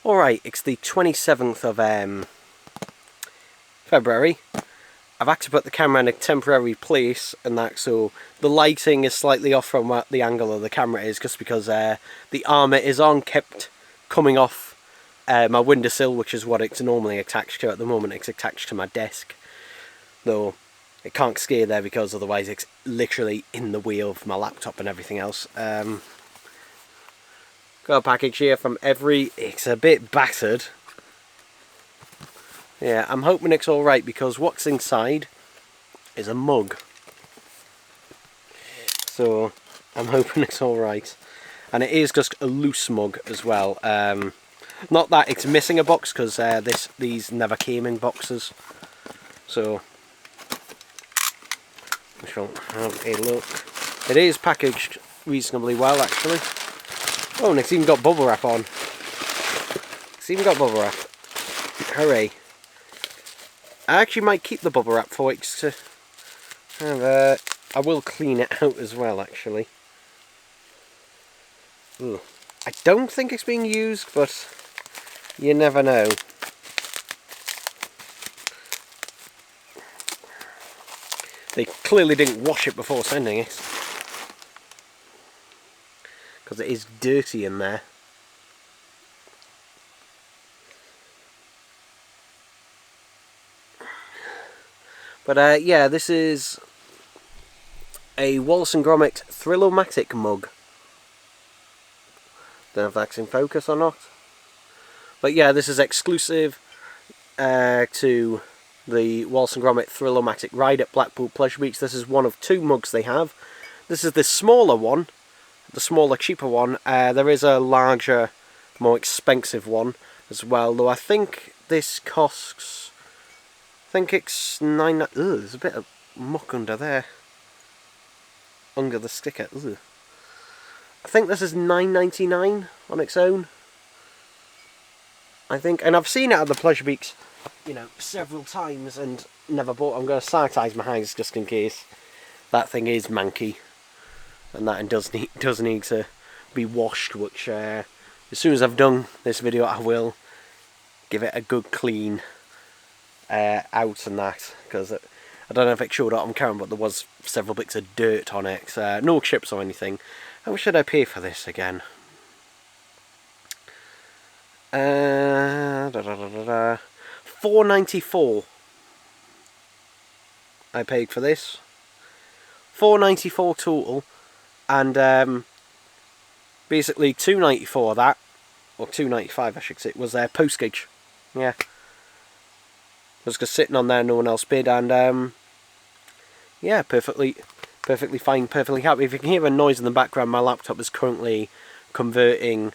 Alright, it's the 27th of February. I've had to put the camera in a temporary place and that, so the lighting is slightly off from what the angle of the camera is, just because the armour is on, kept coming off my windowsill, which is what it's normally attached to. At the moment it's attached to my desk, though it can't stay there because otherwise it's literally in the way of my laptop and everything else. Got a package here from Every. It's a bit battered. Yeah, I'm hoping it's alright, because what's inside is a mug. So I'm hoping it's alright. And it is just a loose mug as well. Not that it's missing a box, because these never came in boxes. So we shall have a look. It is packaged reasonably well, actually. Oh, and it's even got bubble wrap on. It's even got bubble wrap. Hooray. I actually might keep the bubble wrap for it to have, I will clean it out as well, actually. Ooh. I don't think it's being used, but you never know. They clearly didn't wash it before sending it, because it is dirty in there. But yeah, this is a Wallace & Gromit Thrill-O-Matic mug. Don't know if that's in focus or not. But yeah, this is exclusive to the Wallace & Gromit Thrill-O-Matic ride at Blackpool Pleasure Beach. This is one of two mugs they have. This is the smaller one, the smaller, cheaper one. There is a larger, more expensive one as well, though I think this costs... I think it's $9. Ugh, there's a bit of muck under there. Under the sticker. Ugh. I think this is $9.99 on its own. I think, and I've seen it at the Pleasure Beach, you know, several times and never bought. I'm going to sanitize my hands just in case. That thing is manky, and that does need to be washed. Which as soon as I've done this video, I will give it a good clean. Out and that, because I don't know if it showed up on camera, but there was several bits of dirt on it. No chips or anything. How much should I pay for this again? $4.94 I paid for this. $4.94 total, and basically $2.94 of that, or $2.95 I should say, was postage. Yeah. Was just sitting on there, no one else bid, and yeah, perfectly fine, perfectly happy. If you can hear a noise in the background, my laptop is currently converting,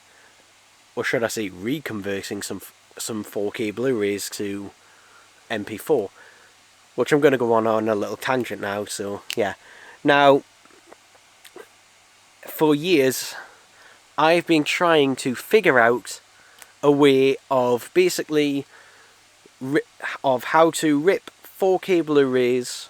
or should I say reconverting, some 4K Blu-rays to MP4, which I'm going to go on a little tangent now. So yeah, now for years I've been trying to figure out a way of basically of how to rip 4K Blu-rays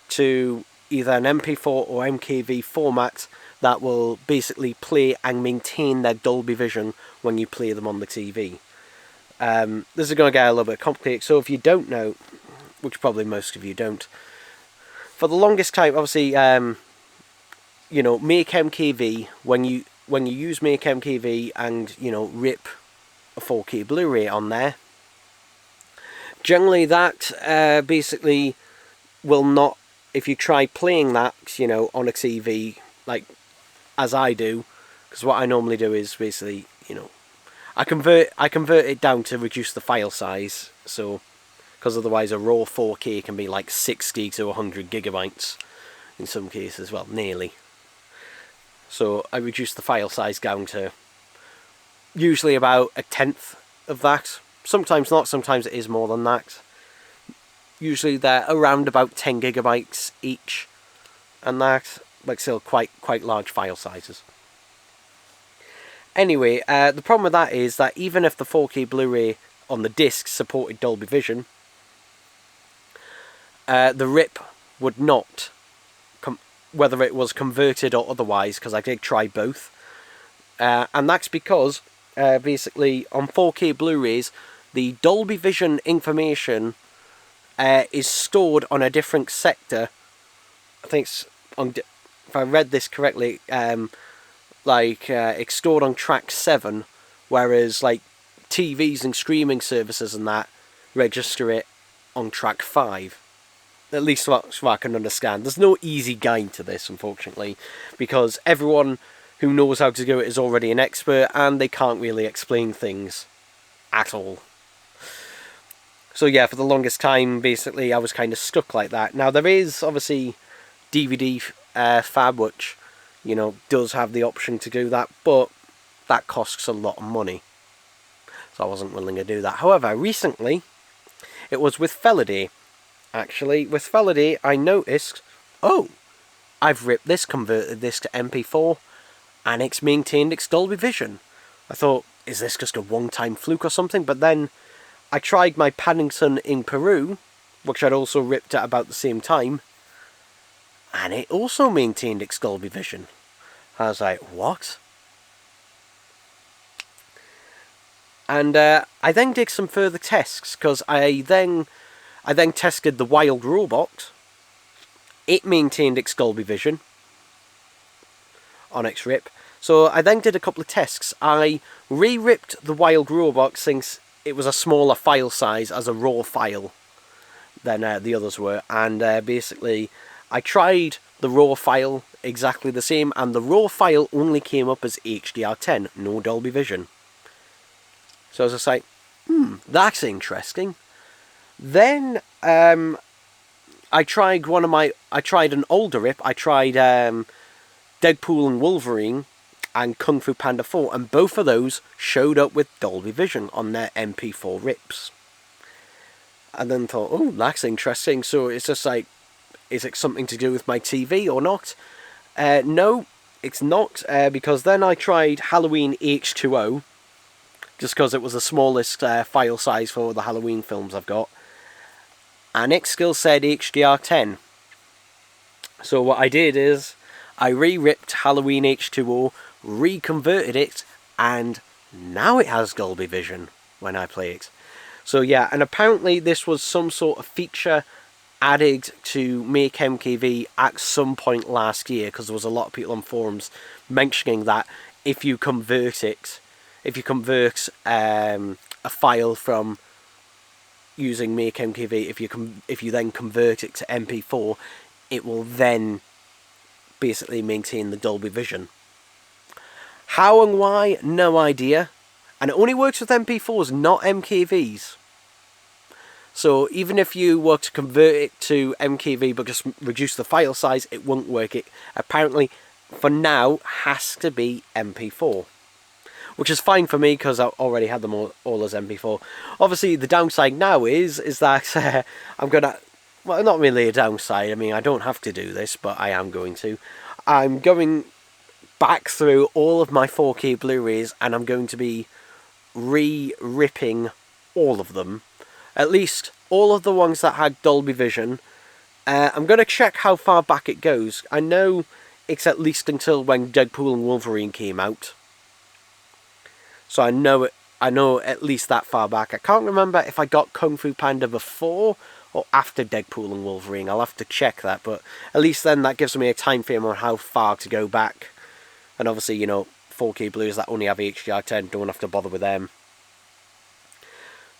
to either an MP4 or MKV format that will basically play and maintain their Dolby Vision when you play them on the TV. This is going to get a little bit complicated, so if you don't know, which probably most of you don't, for the longest time, obviously, you know, Make MKV, when you use Make MKV and, you know, rip a 4K Blu-ray on there, generally that basically will not, if you try playing that, you know, on a TV, like as I do, because what I normally do is basically, you know, I convert it down to reduce the file size, so, because otherwise a raw 4K can be like 60 to 100 gigabytes in some cases, well, nearly. So I reduce the file size down to usually about 1/10 of that. Sometimes not, sometimes it is more than that. Usually they're around about 10 gigabytes each, and that, but still quite large file sizes. Anyway, the problem with that is that even if the 4K Blu-ray on the disc supported Dolby Vision, the rip would not, whether it was converted or otherwise, because I did try both. And that's because basically on 4K Blu-rays, the Dolby Vision information is stored on a different sector. I think it's on, if I read this correctly, it's stored on track 7, whereas like TVs and streaming services and that register it on track 5. At least that's what I can understand. There's no easy guide to this, unfortunately, because everyone who knows how to do it is already an expert, and they can't really explain things at all. So yeah, for the longest time, basically, I was kind of stuck like that. Now, there is, obviously, DVD Fab, which, you know, does have the option to do that, but that costs a lot of money. So I wasn't willing to do that. However, recently, it was with Felody. Actually, with Felody, I noticed, oh, I've ripped this, converted this to MP4, and it's maintained its Dolby Vision. I thought, is this just a one-time fluke or something? But then I tried my Paddington in Peru, which I'd also ripped at about the same time, and it also maintained its Dolby Vision. I was like, what? And I then did some further tests, because I then tested the Wild Robot. It maintained its Dolby Vision on its rip. So I then did a couple of tests. I re-ripped the Wild Robot since it was a smaller file size as a raw file than the others were. And basically, I tried the raw file exactly the same, and the raw file only came up as HDR10, no Dolby Vision. So I was just like, that's interesting. Then I tried an older rip. I tried Deadpool and Wolverine and Kung Fu Panda 4, and both of those showed up with Dolby Vision on their MP4 rips. And then thought, oh, that's interesting. So it's just like, is it something to do with my TV or not? No, it's not, because then I tried Halloween H2O, just because it was the smallest file size for the Halloween films I've got. And it still said HDR10. So what I did is, I re-ripped Halloween H2O, reconverted it, and now it has Dolby Vision when I play it. So yeah, and apparently this was some sort of feature added to Make MKV at some point last year, because there was a lot of people on forums mentioning that if you convert a file from using Make MKV, if you then convert it to MP4, it will then basically maintain the Dolby Vision. How and why, no idea. And it only works with MP4s, not MKVs. So even if you were to convert it to MKV but just reduce the file size, it won't work. It apparently, for now, has to be MP4. Which is fine for me, because I already had them all as MP4. Obviously, the downside now is that I'm going to... Well, not really a downside. I mean, I don't have to do this, but I am going to. I'm going back through all of my 4K Blu-rays, and I'm going to be re-ripping all of them. At least all of the ones that had Dolby Vision. I'm going to check how far back it goes. I know it's at least until when Deadpool and Wolverine came out. So I know at least that far back. I can't remember if I got Kung Fu Panda before or after Deadpool and Wolverine. I'll have to check that, but at least then that gives me a time frame on how far to go back. And obviously, you know, 4K Blues that only have HDR10, don't have to bother with them.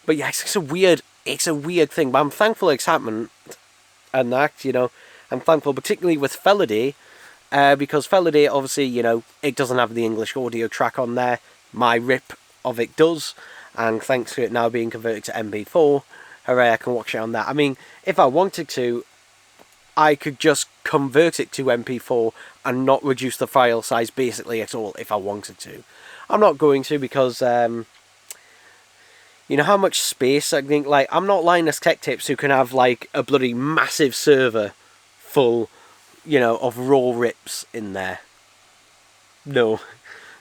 But yeah, it's a weird thing, but I'm thankful it's happened. And that, you know, I'm thankful particularly with Felody, because Felody, obviously, you know, it doesn't have the English audio track on there. My rip of it does, and thanks to it now being converted to MP4, hooray, I can watch it on that. I mean, if I wanted to, I could just convert it to MP4 and not reduce the file size basically at all if I wanted to. I'm not going to, because, you know how much space I think, like, I'm not Linus Tech Tips who can have, like, a bloody massive server full, you know, of raw rips in there. No.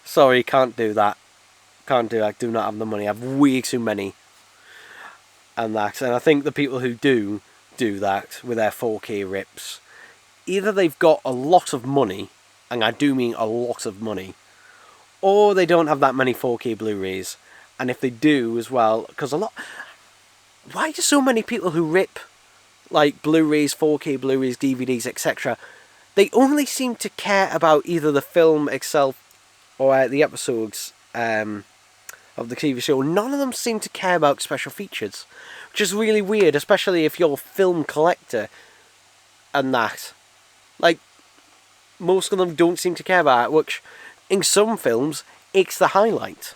Sorry, can't do that. Can't do that. Do not have the money. I have way too many. And that. And I think the people who do that with their 4K rips, either they've got a lot of money, and I do mean a lot of money, or they don't have that many 4K Blu-rays. And if they do as well, because why do so many people who rip like Blu-rays, 4K Blu-rays, DVDs, etc., they only seem to care about either the film itself or the episodes of the TV show. None of them seem to care about special features, which is really weird, especially if you're a film collector and that. Like, most of them don't seem to care about it, which in some films, it's the highlight.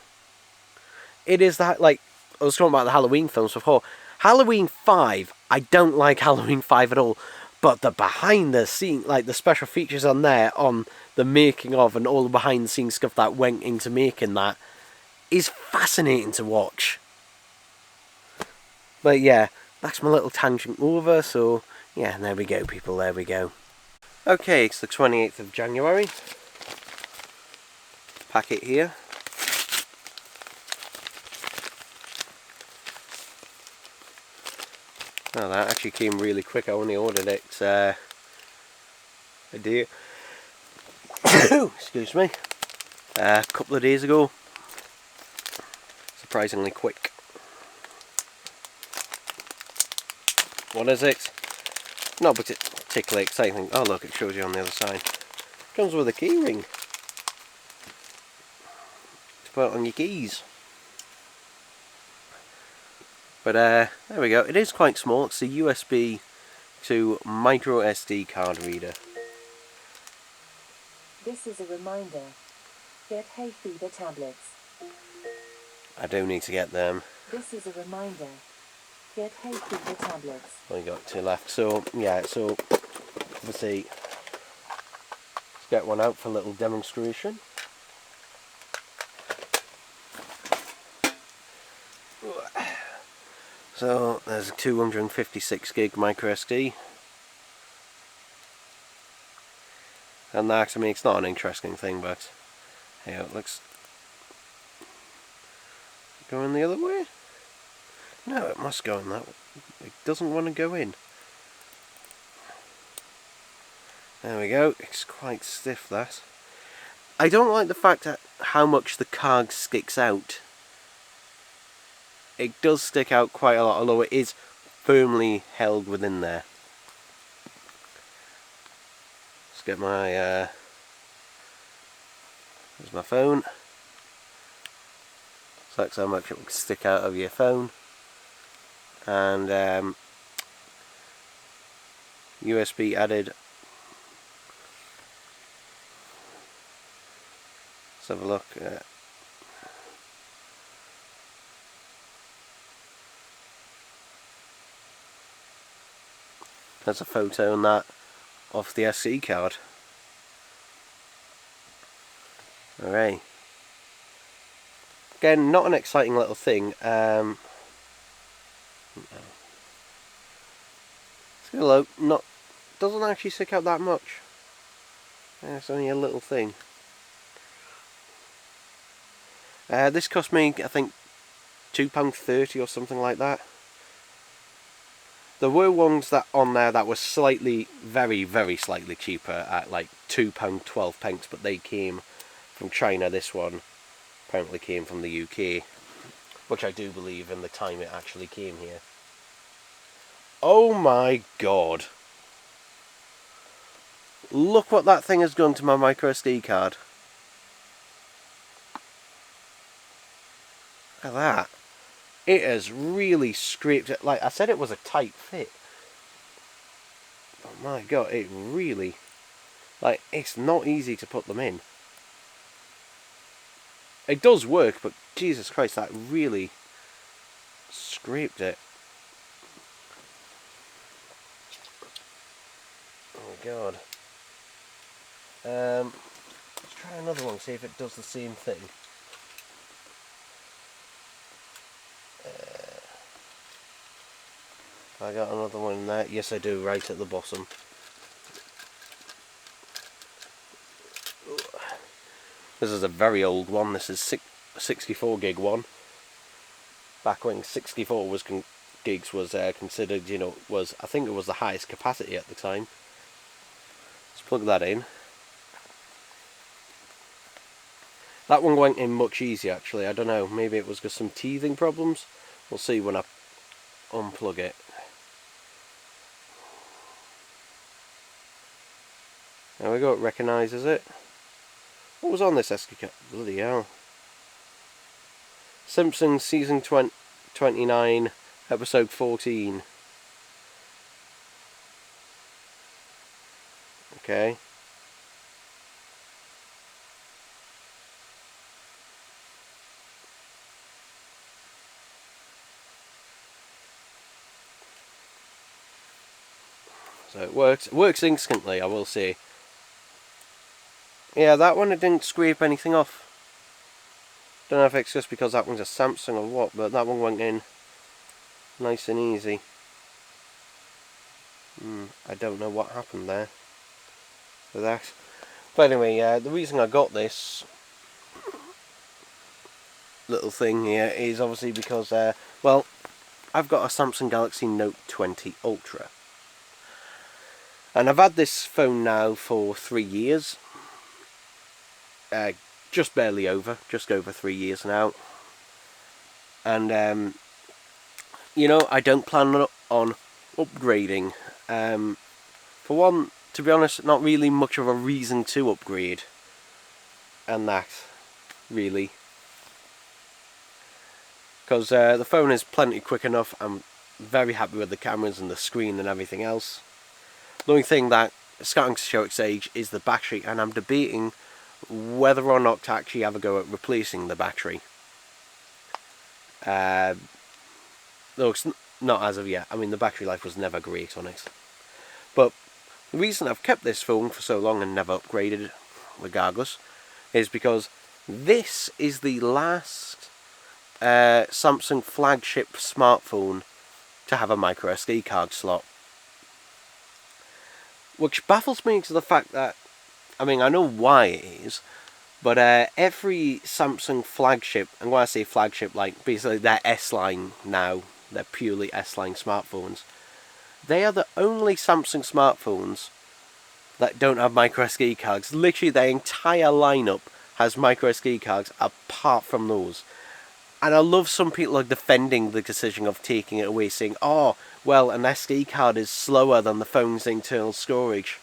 It is that, like, I was talking about the Halloween films before. Halloween 5, I don't like Halloween 5 at all, but the behind the scene, like the special features on there, on the making of and all the behind the scenes stuff that went into making that, is fascinating to watch. But yeah, that's my little tangent over, so yeah, there we go people, there we go. Okay, it's the 28th of January. Packet here. Oh, that actually came really quick. I only ordered it a day. Excuse me. A couple of days ago. Surprisingly quick. What is it? Not particularly exciting. Oh look, it shows you on the other side. Comes with a key ring to put on your keys. But there we go. It is quite small. It's a USB to micro SD card reader. This is a reminder. Get hay fever tablets. I do need to get them. This is a reminder. Get hay fever tablets. Only got 2 left. So yeah, so obviously let's get one out for a little demonstration. So there's a 256 gig micro SD. And that, to me, it's not an interesting thing, but hey, it looks going the other way. No, it must go in that way. It doesn't want to go in. There we go. It's quite stiff, that. I don't like the fact that how much the card sticks out. It does stick out quite a lot, although it is firmly held within there. Let's get my there's my phone. So that's how much it will stick out of your phone. And USB added. Let's have a look. There's a photo on that of the SD card. Alright. Again, not an exciting little thing. Still, doesn't actually stick out that much. It's only a little thing. This cost me, I think, £2.30 or something like that. There were ones that on there that were slightly, very, very slightly cheaper at like £2.12, but they came from China. This one apparently came from the UK, which I do believe in the time it actually came here. Oh my god. Look what that thing has done to my micro SD card. Look at that. It has really scraped it. Like I said, it was a tight fit. Oh my god, it really... Like, it's not easy to put them in. It does work, but Jesus Christ, that really scraped it. Oh my god. Let's try another one, see if it does the same thing. I got another one in there. Yes, I do, right at the bottom. This is a very old one. This is 64 gig one. Back when 64 gigs was considered, you know, I think it was the highest capacity at the time. Let's plug that in. That one went in much easier actually. I don't know, maybe it was just some teething problems. We'll see when I unplug it. There we go, it recognises it. What was on this SD card? Bloody hell. Simpsons Season 29, Episode 14. Okay. So it works. It works instantly, I will say. Yeah, that one it didn't scrape anything off. Don't know if it's just because that one's a Samsung or what, but that one went in nice and easy. I don't know what happened there with that. But anyway, the reason I got this little thing here is obviously because, well, I've got a Samsung Galaxy Note 20 Ultra. And I've had this phone now for 3 years. Just barely over, just over 3 years now. And, you know, I don't plan on upgrading. For one, to be honest, not really much of a reason to upgrade. And that, really. Because the phone is plenty quick enough. I'm very happy with the cameras and the screen and everything else. The only thing that is starting to show its age is the battery, and I'm debating whether or not to actually have a go at replacing the battery. Though it's not as of yet. I mean, the battery life was never great on it. But the reason I've kept this phone for so long and never upgraded, regardless, is because this is the last Samsung flagship smartphone to have a micro SD card slot. Which baffles me to the fact that, I mean, I know why it is, but every Samsung flagship, and when I say flagship, like basically they're S-line now, they're purely S-line smartphones, they are the only Samsung smartphones that don't have micro SD cards. Literally their entire lineup has micro SD cards apart from those. And I love some people are defending the decision of taking it away, saying, oh, well, an SD card is slower than the phone's internal storage.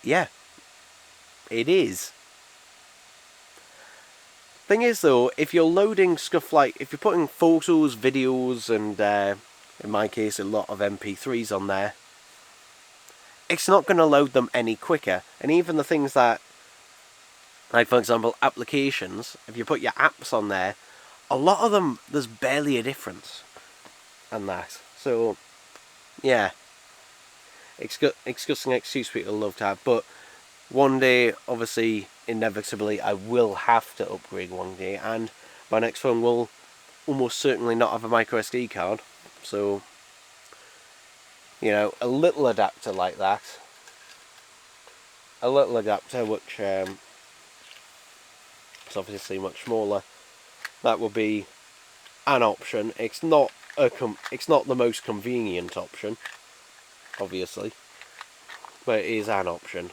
Yeah, it is. Thing is, though, if you're loading stuff like, if you're putting photos, videos, and in my case, a lot of MP3s on there, it's not going to load them any quicker. And even the things that, like for example, applications, if you put your apps on there, a lot of them, there's barely a difference. And that. So, yeah. It's just an excuse people love to have. But one day, obviously, inevitably, I will have to upgrade one day. And my next phone will almost certainly not have a micro SD card. So, you know, a little adapter like that. A little adapter which is obviously much smaller. That would be an option. It's not the most convenient option, obviously, but it is an option.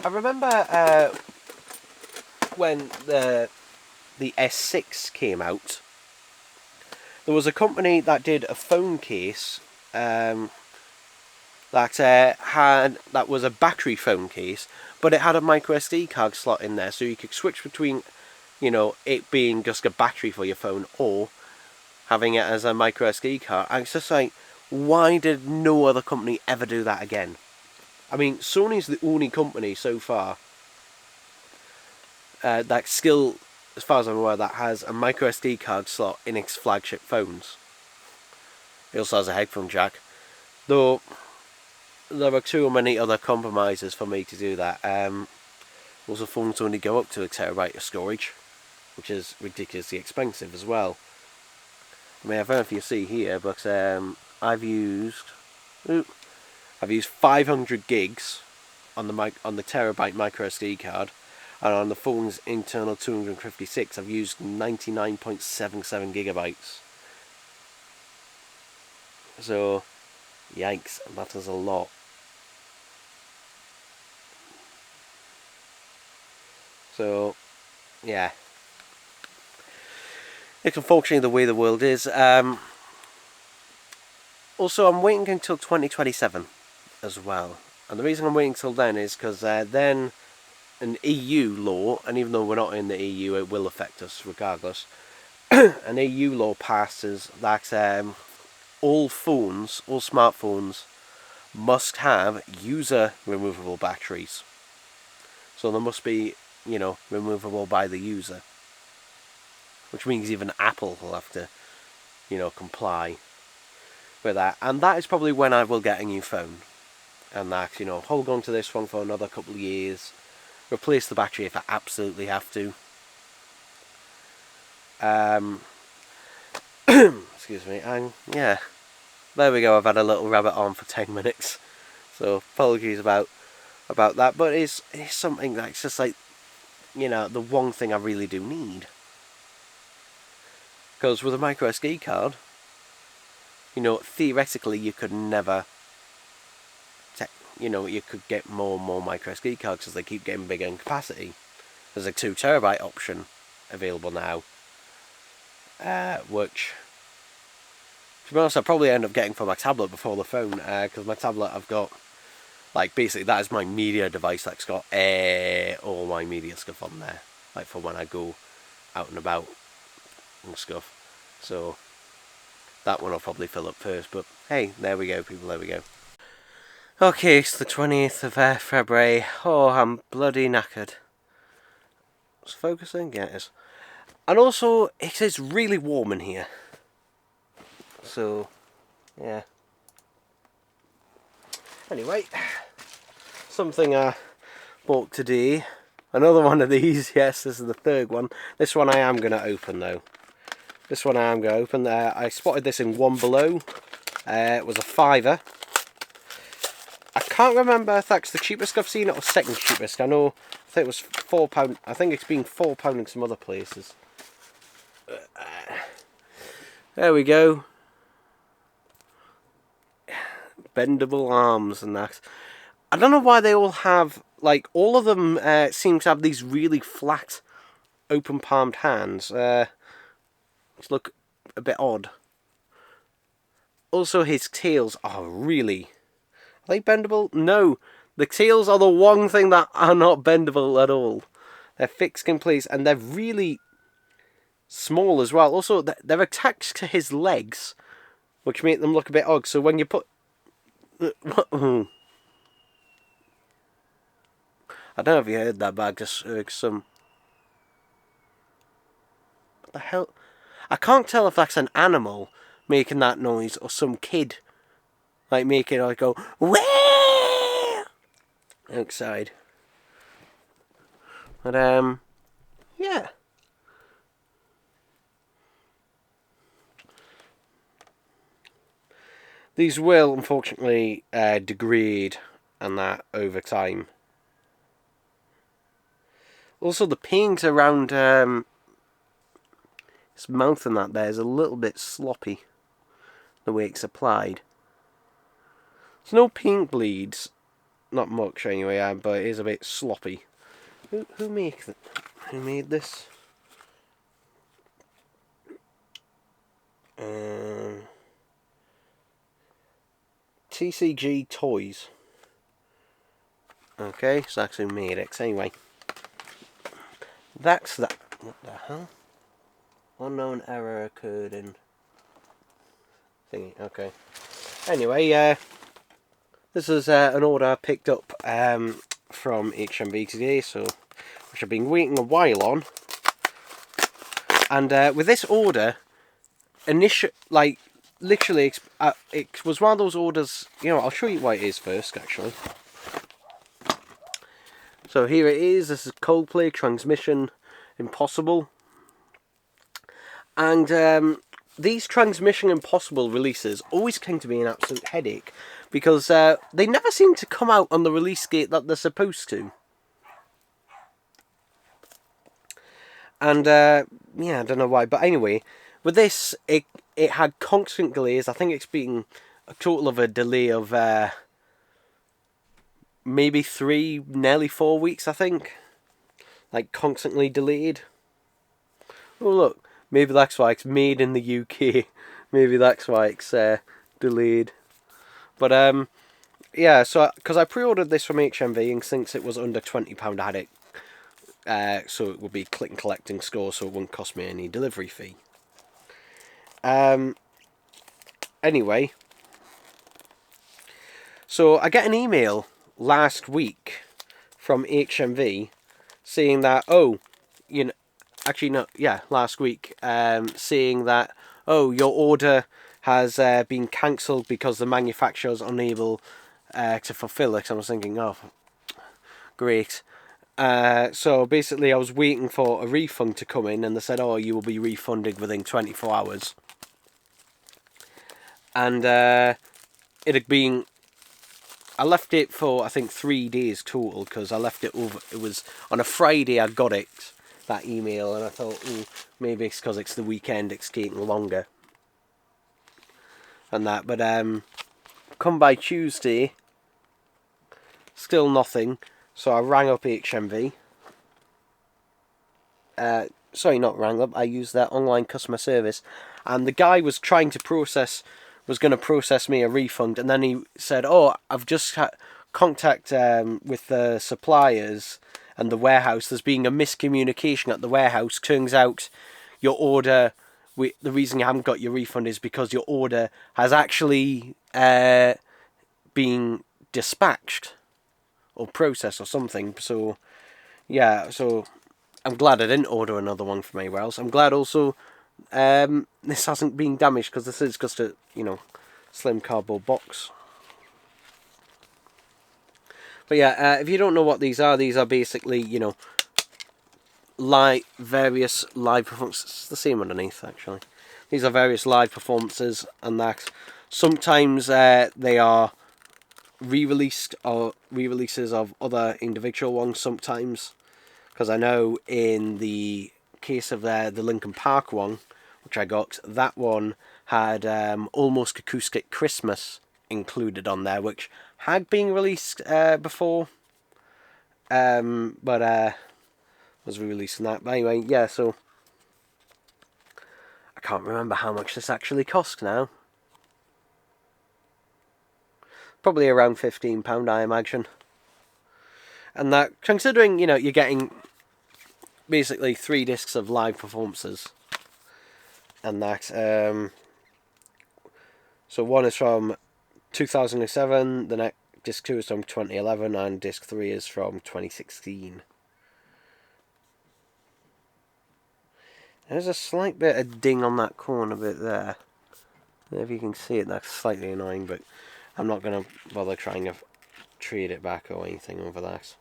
I remember when the S6 came out, there was a company that did a phone case that was a battery phone case, but it had a micro SD card slot in there, so you could switch between, you know, it being just a battery for your phone or having it as a micro SD card. And it's just like, why did no other company ever do that again? I mean, Sony's the only company so far that still, as far as I'm aware, that has a micro SD card slot in its flagship phones. It also has a headphone jack, though there are too many other compromises for me to do that. Also, phones only go up to a terabyte of storage, which is ridiculously expensive as well. I mean, I don't know if you see here, but I've used 500 gigs on the terabyte micro SD card, and on the phone's internal 256, I've used 99.77 gigabytes. So, yikes, that is a lot. So, yeah. It's unfortunately the way the world is. Also, I'm waiting until 2027 as well. And the reason I'm waiting till then is because then an EU law, and even though we're not in the EU, it will affect us regardless. An EU law passes that all phones, all smartphones, must have user removable batteries. So they must be, removable by the user. Which means even Apple will have to, comply with that. And that is probably when I will get a new phone. And that, hold on to this one for another couple of years. Replace the battery if I absolutely have to. Excuse me. And yeah, there we go. I've had a little rabbit on for 10 minutes. So apologies about that. But it's something that's just like, the one thing I really do need. Because with a micro SD card, theoretically you could never, you could get more and more micro SD cards because they keep getting bigger in capacity. There's a 2 terabyte option available now, which, to be honest, I'll probably end up getting for my tablet before the phone, because my tablet I've got, basically that is my media device that's got all my media stuff on there, for when I go out and about and stuff. So that one I'll probably fill up first, but hey, there we go, people, there we go. Okay, it's the 20th of February. Oh, I'm bloody knackered. It's focusing, yeah, it is. And also, it is really warm in here. So, yeah. Anyway, something I bought today. Another one of these, yes, this is the third one. This one I am going to open though. This one I am going to open. I spotted this in One Below. It was a £5. I can't remember if that's the cheapest I've seen it or second cheapest. I think it was £4. I think it's been £4 in some other places. There we go. Bendable arms and that. I don't know why they all have, all of them seem to have these really flat, open-palmed hands. Look a bit odd. Also, his tails are really... Are they bendable? No. The tails are the one thing that are not bendable at all. They're fixed in place, and they're really small as well. Also, they're attached to his legs, which make them look a bit odd. So when you put... I don't know if you heard that, but I just heard some... What the hell? I can't tell if that's an animal making that noise or some kid making it go wah outside. But yeah. These will unfortunately degrade and that over time. Also, the paint around his mouth and that there is a little bit sloppy, the way it's applied. There's no paint bleeds, not much anyway, but it is a bit sloppy. Who made this? TCG Toys. Okay, so that's who made it. Anyway, that's that. What the hell? Unknown error occurred in thingy. Okay. Anyway, this is an order I picked up from HMV today, which I've been waiting a while on. And with this order, literally, it was one of those orders. I'll show you what it is first, actually. So here it is. This is Coldplay Transmission Impossible. And these Transmission Impossible releases always came to be an absolute headache, because they never seem to come out on the release date that they're supposed to. And yeah, I don't know why, but anyway, with this, it had constant delays. I think it's been a total of a delay of maybe 3, nearly 4 weeks, I think. like constantly delayed. Oh look, maybe that's why it's made in the UK. Maybe that's why it's delayed. But yeah, so because I pre-ordered this from HMV, and since it was under £20, I had it. So it would be click and collect in store, so it wouldn't cost me any delivery fee. Anyway, so I get an email last week from HMV saying that, oh, you know, actually no, yeah, last week, saying that, oh, your order has been cancelled because the manufacturer is unable to fulfill it. So I was thinking, oh, great. So basically, I was waiting for a refund to come in, and they said, oh, you will be refunded within 24 hours. And it had been, I left it for, I think, 3 days total, because I left it over, it was on a Friday I got it, that email, and I thought, maybe it's because it's the weekend, it's taking longer. And that, but come by Tuesday, still nothing, so I rang up HMV. Sorry, not rang up, I used their online customer service, and the guy was trying to was going to process me a refund, and then he said, oh, I've just had contact with the suppliers and the warehouse. There's been a miscommunication at the warehouse. Turns out your order, the reason you haven't got your refund is because your order has actually been dispatched or processed or something. So, yeah, so I'm glad I didn't order another one from anywhere else. I'm glad also this hasn't been damaged, because this is just a, slim cardboard box. But yeah, if you don't know what these are basically, various live performances. It's the same underneath, actually. These are various live performances, and that sometimes they are re-released or re-releases of other individual ones sometimes. Because I know in the case of the Linkin Park one, which I got, that one had Almost Acoustic Christmas included on there, which had been released before, but was re-released in that. But anyway, yeah, so I can't remember how much this actually cost now. Probably around £15, I imagine. And that, considering, you're getting basically 3 discs of live performances, and that, so one is from 2007, the next disc 2 is from 2011, and disc 3 is from 2016. There's a slight bit of ding on that corner bit there. If you can see it, that's slightly annoying, but I'm not going to bother trying to trade it back or anything over that.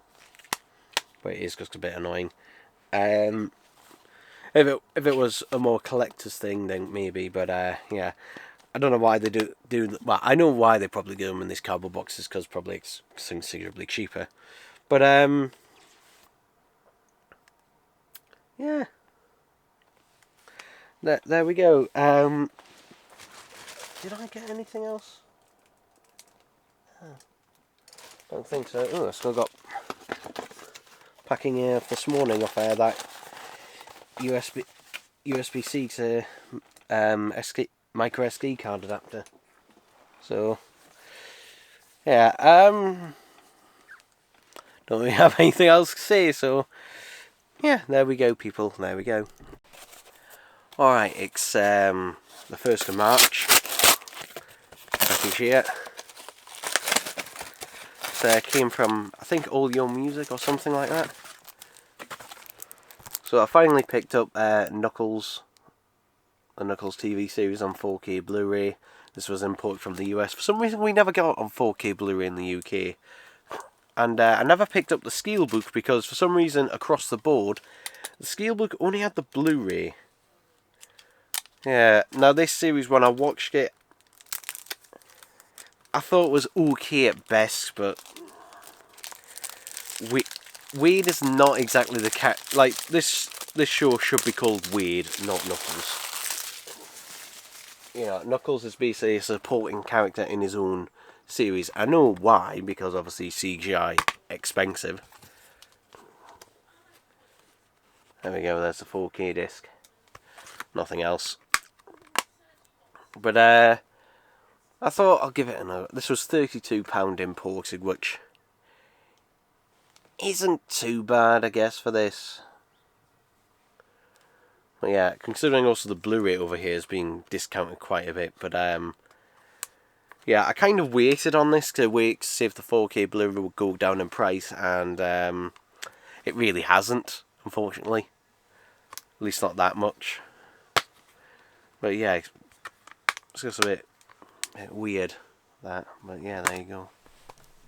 But it is just a bit annoying. If it was a more collector's thing, then maybe, but yeah. I don't know why they do. Well, I know why they probably do them in these cardboard boxes, because probably it's considerably cheaper. But yeah, there we go. Did I get anything else? Don't think so. Oh, I still got packing here this morning off that USB-C to micro SD card adapter. So yeah, don't really have anything else to say. So yeah, there we go, people. There we go. All right, it's the 1st of March. Package here. It came from, I think, All Your Music or something like that. So I finally picked up Knuckles, the Knuckles TV series on 4K Blu-ray. This was imported from the US. For some reason we never got it on 4K Blu-ray in the UK. And I never picked up the Steelbook, because for some reason across the board, the Steelbook only had the Blu-ray. Yeah, now this series, when I watched it, I thought it was okay at best, but Wade is not exactly the cat. Like, this show should be called Wade, not Knuckles. Knuckles is basically a supporting character in his own series. I know why, because obviously CGI expensive. There we go, there's the 4K disc. Nothing else. But I thought I'll give it another. This was £32 imported, which isn't too bad, I guess, for this. But yeah, considering also the Blu-ray over here is being discounted quite a bit. But yeah, I kind of waited on this to see if the 4K Blu-ray would go down in price, and it really hasn't, unfortunately. At least not that much. But yeah, it's just a bit weird, that. But yeah, there you go.